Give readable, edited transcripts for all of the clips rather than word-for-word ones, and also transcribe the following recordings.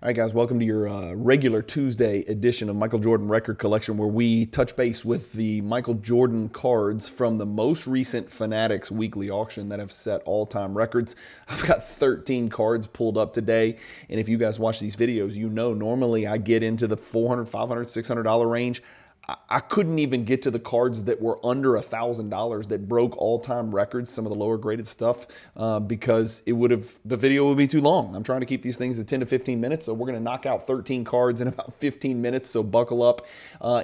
All right, guys, welcome to your regular Tuesday edition of Michael Jordan Record Collection, where we touch base with the Michael Jordan cards from the most recent Fanatics weekly auction that have set all-time records. I've got 13 cards pulled up today, and if you guys watch these videos, you know normally I get into the $400, $500, $600 range. I couldn't even get to the cards that were under $1,000 that broke all-time records, some of the lower graded stuff, because the video would be too long. I'm trying to keep these things at 10 to 15 minutes, so we're going to knock out 13 cards in about 15 minutes, so buckle up,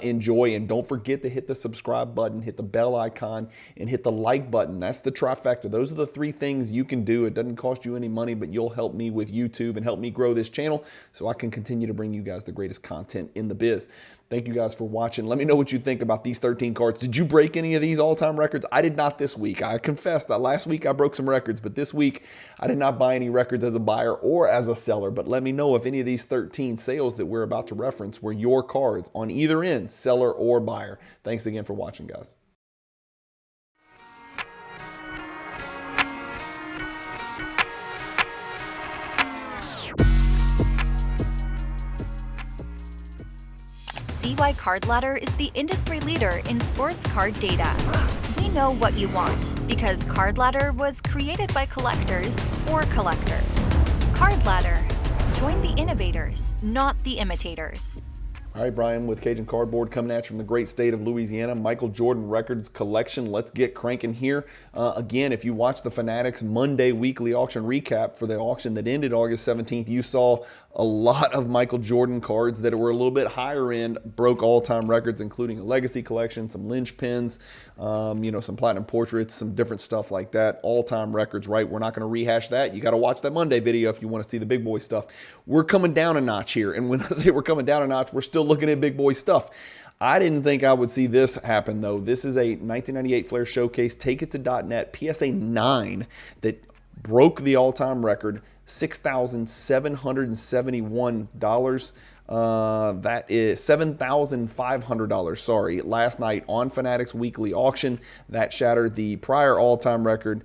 enjoy, and don't forget to hit the subscribe button, hit the bell icon, and hit the like button. That's the trifecta. Those are the three things you can do. It doesn't cost you any money, but you'll help me with YouTube and help me grow this channel so I can continue to bring you guys the greatest content in the biz. Thank you guys for watching. Let me know what you think about these 13 cards. Did you break any of these all-time records? I did not this week. I confess that last week I broke some records, but this week I did not buy any records as a buyer or as a seller. But let me know if any of these 13 sales that we're about to reference were your cards on either end, seller or buyer. Thanks again for watching, guys. See why Card Ladder is the industry leader in sports card data. We know what you want because Card Ladder was created by collectors for collectors. Card Ladder. Join the innovators, not the imitators. All right, Bryan with Cajun Cardboard coming at you from the great state of Louisiana. Michael Jordan Records Collection. Let's get cranking here. Again, if you watch the Fanatics Monday weekly auction recap for the auction that ended August 17th, you saw a lot of Michael Jordan cards that were a little bit higher end, broke all-time records, including a legacy collection, some linchpins, some platinum portraits, some different stuff like that. All-time records, right? We're not going to rehash that. You got to watch that Monday video if you want to see the big boy stuff. We're coming down a notch here, and when I say we're coming down a notch, we're still looking at big boy stuff. I didn't think I would see this happen, though. This is a 1998 Flair Showcase, Take-It-To.net PSA 9 that broke the all-time record, $6,771. That is $7,500, sorry, last night on Fanatics Weekly Auction. That shattered the prior all-time record,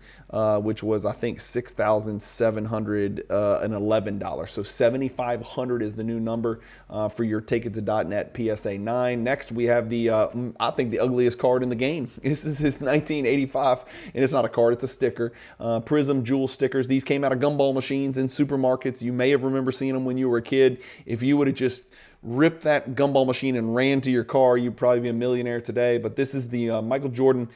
which was, I think, $6,711. So $7,500 is the new number for your Take-It-To.net PSA 9. Next, we have the, I think, the ugliest card in the game. This is his 1985, and it's not a card, it's a sticker. Prism Jewel stickers. These came out of gumball machines in supermarkets. You may have remembered seeing them when you were a kid. If you would have just ripped that gumball machine and ran to your car, you'd probably be a millionaire today. But this is the Michael Jordan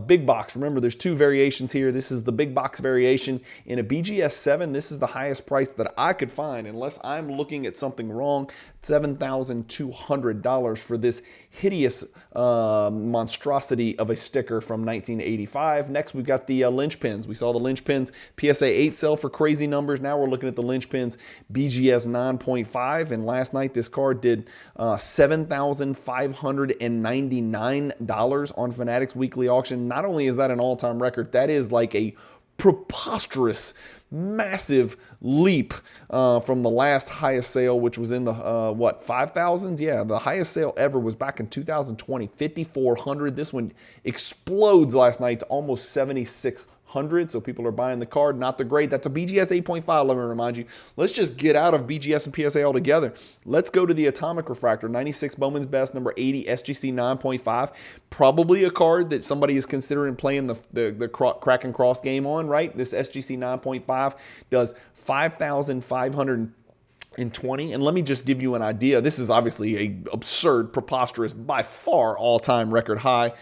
big box. Remember, there's two variations here. This is the big box variation. In a BGS 7, this is the highest price that I could find, unless I'm looking at something wrong. $7,200 for this hideous monstrosity of a sticker from 1985. Next, we've got the linchpins. We saw the linchpins PSA 8 sell for crazy numbers. Now we're looking at the linchpins BGS 9.5, and last night this card did $7,599 on Fanatics Weekly Auction. Not only is that an all-time record, that is like a preposterous, massive leap from the last highest sale, which was in the 5,000s. Yeah, the highest sale ever was back in 2020, 5,400. This one explodes last night to almost 7,600. So people are buying the card. Not the grade. That's a BGS 8.5, let me remind you. Let's just get out of BGS and PSA altogether. Let's go to the Atomic Refractor, 96 Bowmans Best, number 80, SGC 9.5. Probably a card that somebody is considering playing the crack and cross game on, right? This SGC 9.5 does 5,520. And let me just give you an idea. This is obviously a absurd, preposterous, by far all-time record high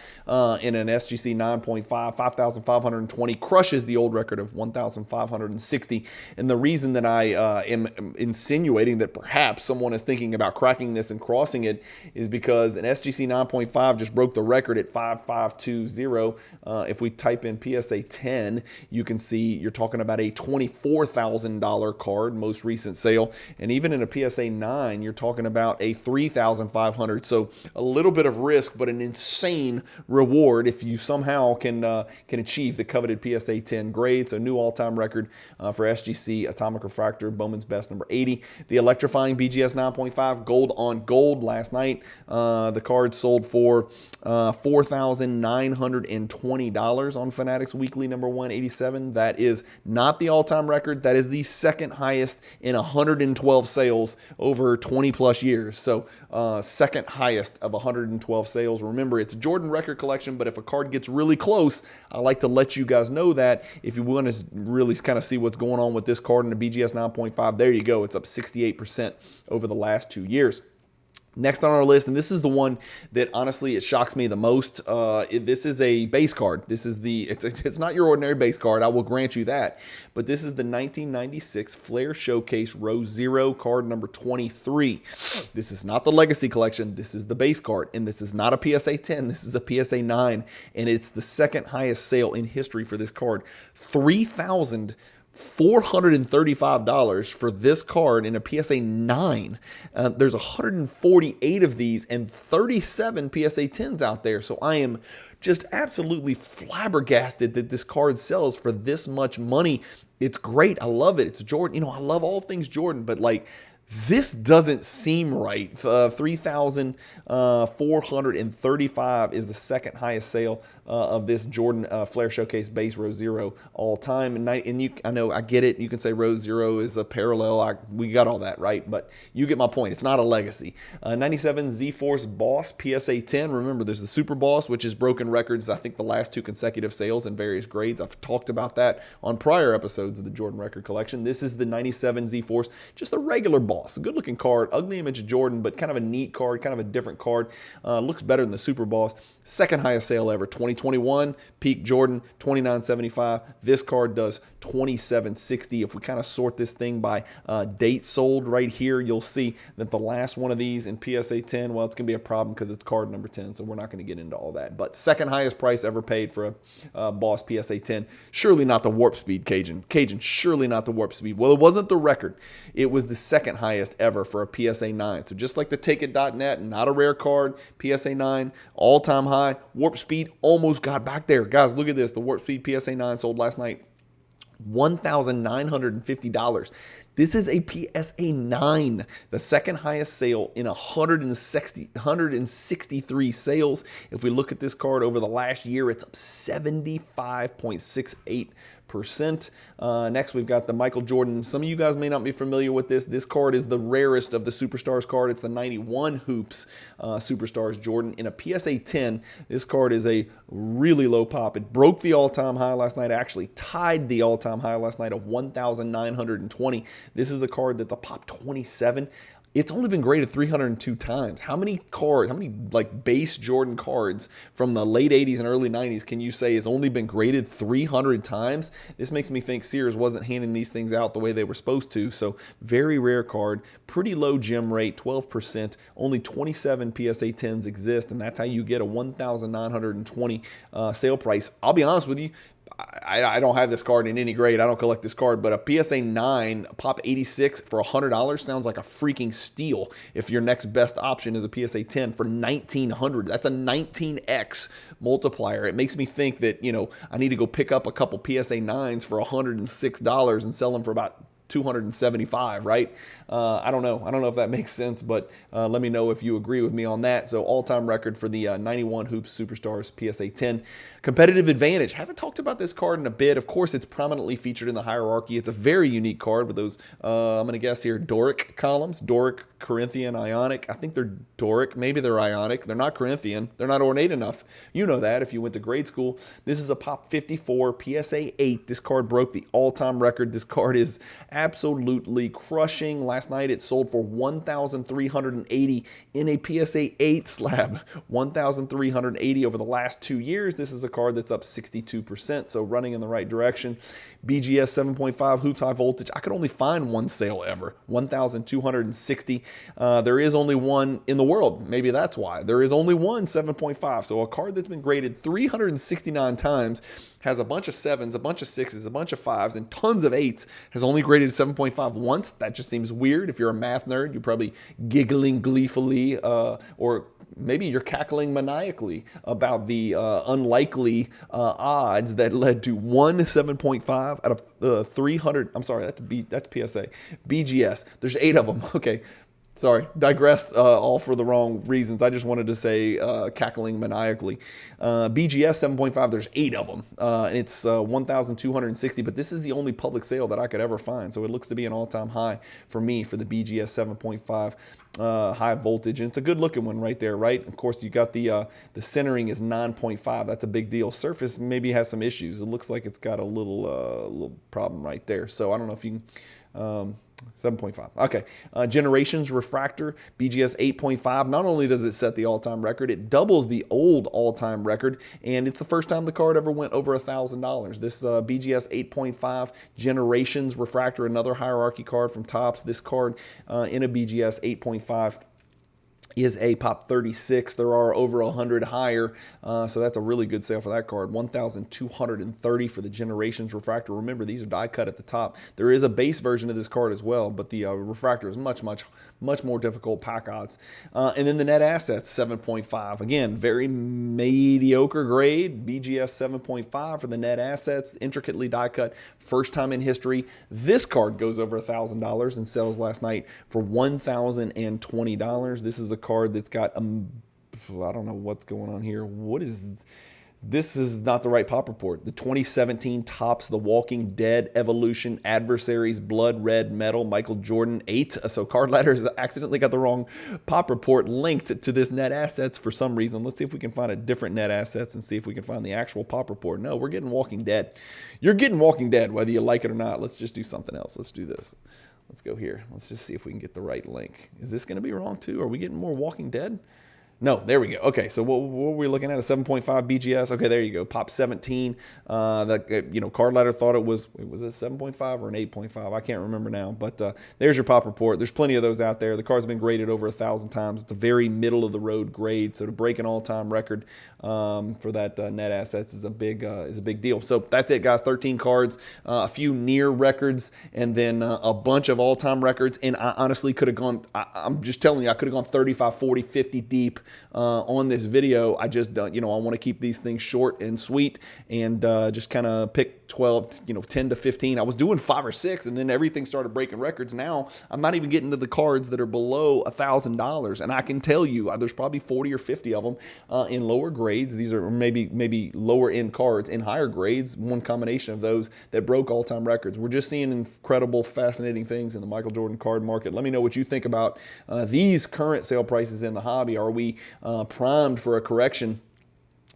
in an SGC 9.5. 5,520 crushes the old record of 1,560. And the reason that I am insinuating that perhaps someone is thinking about cracking this and crossing it is because an SGC 9.5 just broke the record at 5,520. If we type in PSA 10, you can see you're talking about a $24,000 card, most recent sale. And even in a PSA 9, you're talking about a $3,500. So a little bit of risk, but an insane reward if you somehow can achieve the coveted PSA 10 grade. So new all-time record for SGC Atomic Refractor, Bowman's Best, number 80. The electrifying BGS 9.5, gold on gold last night. The card sold for $4,920 on Fanatics Weekly, number 187. That is not the all-time record. That is the second highest in 112 112 sales over 20 plus years. So second highest of 112 sales. Remember, it's a Jordan record collection, but if a card gets really close, I like to let you guys know that. If you want to really kind of see what's going on with this card in the BGS 9.5, there you go. It's up 68% over the last 2 years. Next on our list, and this is the one that honestly it shocks me the most. This is a base card. This is it's not your ordinary base card. I will grant you that, but this is the 1996 Flair Showcase Row 0 card number 23. This is not the Legacy Collection. This is the base card, and this is not a PSA 10. This is a PSA 9, and it's the second highest sale in history for this card. $3,435 for this card in a PSA 9. There's 148 of these and 37 PSA 10s out there. So I am just absolutely flabbergasted that this card sells for this much money. It's great. I love it. It's Jordan. You know, I love all things Jordan, but like, this doesn't seem right. 3,435 is the second highest sale of this Jordan Flair Showcase base Row 0 all time. And I know I get it. You can say Row 0 is a parallel. We got all that right, but you get my point. It's not a legacy. 97 Z-Force Boss PSA 10. Remember, there's the Super Boss, which has broken records. I think the last 2 consecutive sales in various grades. I've talked about that on prior episodes of the Jordan Record Collection. This is the 97 Z-Force, just a regular Boss. A good looking card, ugly image of Jordan, but kind of a neat card, kind of a different card. Looks better than the Super Boss. Second highest sale ever. 2021 peak Jordan, $29.75. This card does $27.60. If we kind of sort this thing by date sold right here, you'll see that the last one of these in PSA 10, well, it's going to be a problem because it's card number 10, so we're not going to get into all that. But second highest price ever paid for a Boss PSA 10. Surely not the Warp Speed Cajun. Cajun, surely not the Warp Speed. Well, it wasn't the record. It was the second highest ever for a PSA 9. So just like the TakeIt.net, not a rare card, PSA 9, all-time high. Warp Speed almost got back there. Guys, look at this. The Warp Speed PSA 9 sold last night, $1,950. This is a PSA 9, the second highest sale in 163 sales. If we look at this card over the last year, it's up 75.68%. Next, we've got the Michael Jordan. Some of you guys may not be familiar with this. This card is the rarest of the Superstars card. It's the 91 Hoops Superstars Jordan in a PSA 10. This card is a really low pop. It broke the all-time high last night. Actually tied the all-time high last night of 1,920. This is a card that's a pop 27. It's only been graded 302 times. How many cards, how many like base Jordan cards from the late 80s and early 90s can you say has only been graded 300 times? This makes me think Sears wasn't handing these things out the way they were supposed to. So very rare card, pretty low gem rate, 12%. Only 27 PSA 10s exist, and that's how you get a 1,920 sale price. I'll be honest with you, I don't have this card in any grade. I don't collect this card, but a PSA 9 pop 86 for $100 sounds like a freaking steal. If your next best option is a PSA 10 for $1,900, that's a 19x multiplier. It makes me think that, you know, I need to go pick up a couple PSA 9s for $106 and sell them for about $275, right? I don't know. I don't know if that makes sense, but let me know if you agree with me on that. So all-time record for the 91 Hoops Superstars PSA 10. Competitive Advantage. Haven't talked about this card in a bit. Of course, it's prominently featured in the hierarchy. It's a very unique card with those, I'm going to guess here, Doric columns. Doric, Corinthian, Ionic. I think they're Doric. Maybe they're Ionic. They're not Corinthian. They're not ornate enough. You know that if you went to grade school. This is a pop 54 PSA 8. This card broke the all-time record. This card is absolutely crushing. Last night it sold for $1,380 in a PSA 8 slab. $1,380 over the last 2 years. This is a card that's up 62%, so running in the right direction. BGS 7.5 Hoops High Voltage. I could only find one sale ever. 1,260. There is only one in the world. Maybe that's why. There is only one 7.5. So a card that's been graded 369 times, has a bunch of 7s, a bunch of 6s, a bunch of 5s, and tons of 8s, has only graded 7.5 once. That just seems weird. If you're a math nerd, you're probably giggling gleefully, or maybe you're cackling maniacally about the unlikely odds that led to one 7.5 out of 300. I'm sorry, that's PSA. BGS. There's 8 of them. Okay. Sorry, digressed all for the wrong reasons. I just wanted to say cackling maniacally. BGS 7.5, there's 8 of them. And it's 1,260, but this is the only public sale that I could ever find. So it looks to be an all-time high for me for the BGS 7.5 high voltage. And it's a good looking one right there, right? Of course, you got the centering is 9.5. That's a big deal. Surface maybe has some issues. It looks like it's got a little problem right there. So I don't know if you can... 7.5. Okay. Generations refractor, BGS 8.5. Not only does it set the all-time record, it doubles the old all-time record, and it's the first time the card ever went over $1,000. This BGS 8.5 Generations refractor, another hierarchy card from Topps. This card in a BGS 8.5 is a pop 36. There are over 100 higher, so that's a really good sale for that card. 1,230 for the Generations refractor. Remember, these are die cut at the top. There is a base version of this card as well, but the refractor is much more difficult pack odds. And then the net assets 7.5. Again, very mediocre grade. BGS 7.5 for the net assets. Intricately die cut. First time in history. This card goes over $1,000 and sells last night for $1,020. This is a card that's got I don't know what's going on here. This is not the right pop report. The 2017 Topps The Walking Dead Evolution Adversaries Blood Red Metal Michael Jordan 8. So Card Ladder has accidentally got the wrong pop report linked to this net assets for some reason. Let's see if we can find a different net assets and see if we can find the actual pop report. No, we're getting Walking Dead. You're getting Walking Dead whether you like it or not. Let's just do something else. Let's do this. Let's go here. Let's just see if we can get the right link. Is this going to be wrong too? Are we getting more Walking Dead? No, there we go. Okay, so what were we looking at? A 7.5 BGS. Okay, there you go. Pop 17. Card Ladder thought it was it 7.5 or an 8.5? I can't remember now. But there's your pop report. There's plenty of those out there. The card's been graded over 1,000 times. It's a very middle of the road grade. So to break an all-time record for that net assets is a big deal. So that's it, guys. 13 cards, a few near records, and then a bunch of all-time records. And I honestly could have gone. I'm just telling you, I could have gone 35, 40, 50 deep on this video. I just don't, I want to keep these things short and sweet and just kind of pick 12, 10 to 15. I was doing 5 or 6 and then everything started breaking records. Now I'm not even getting to the cards that are below $1,000. And I can tell you there's probably 40 or 50 of them in lower grades. These are maybe lower end cards. In higher grades, one combination of those that broke all-time records. We're just seeing incredible, fascinating things in the Michael Jordan card market. Let me know what you think about these current sale prices in the hobby. Are we primed for a correction?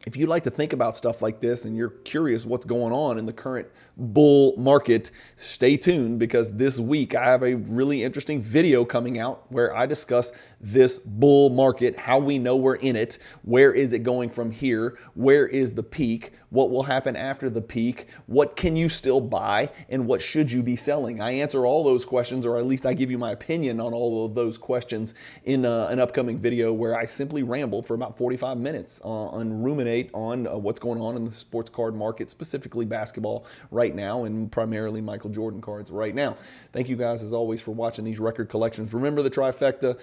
If you'd like to think about stuff like this and you're curious what's going on in the current bull market, stay tuned because this week I have a really interesting video coming out where I discuss this bull market, how we know we're in it, where is it going from here, where is the peak, what will happen after the peak, what can you still buy, and what should you be selling. I answer all those questions, or at least I give you my opinion on all of those questions in an upcoming video where I simply ramble for about 45 minutes and ruminate on what's going on in the sports card market, specifically basketball right now, and primarily Michael Jordan cards right now. Thank you guys, as always, for watching these record collections. Remember the trifecta.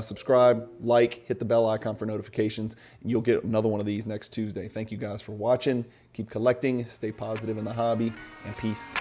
Subscribe, like, hit the bell icon for notifications. You'll get another one of these next Tuesday. Thank you guys for watching. Keep collecting, stay positive in the hobby, and peace.